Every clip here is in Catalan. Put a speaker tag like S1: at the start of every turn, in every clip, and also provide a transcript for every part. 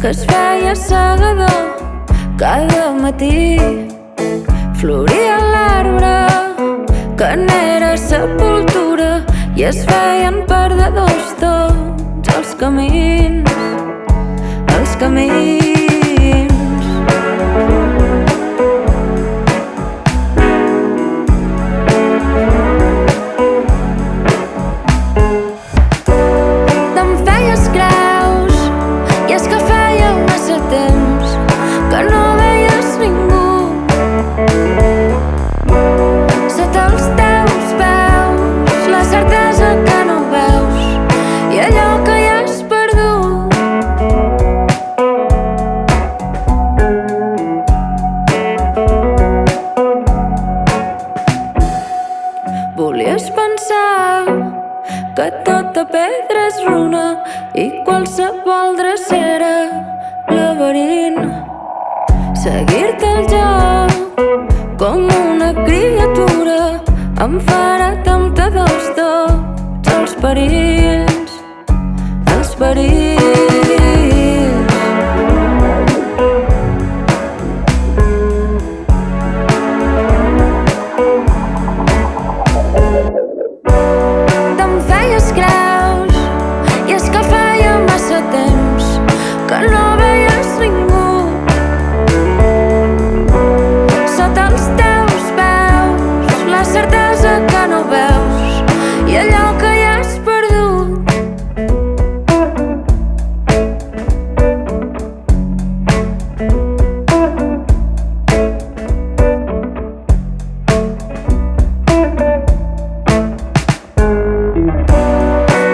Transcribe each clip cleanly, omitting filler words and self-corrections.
S1: que es feia cegador cada matí. Floria l'arbre que n'era sepultura i es feien perdedors tots els camins, els camins. Te'n feies creus i és que feia massa temps que no veies ningú sota els teus peus, la certesa que no veus i allò que ja has perdut. Volies pensar que tota pedra és runa i qualsevol drecera laberint. Seguir-te el joc com una criatura enfadat amb tots els perills, els perills. Te'n feies creus i és que feia massa temps que no veies ningú sota els teus peus, la certesa que no veus i allò que ja has perdut.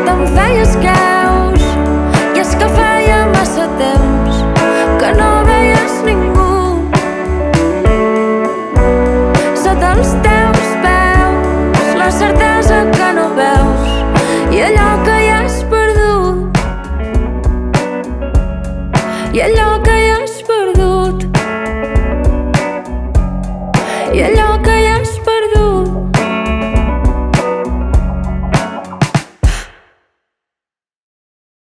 S1: Te'n feies creus i és que feia massa temps que no veies ningú sota els teus peus, la certesa que no veus i allò que ja has perdut, i allò que ja has perdut, i allò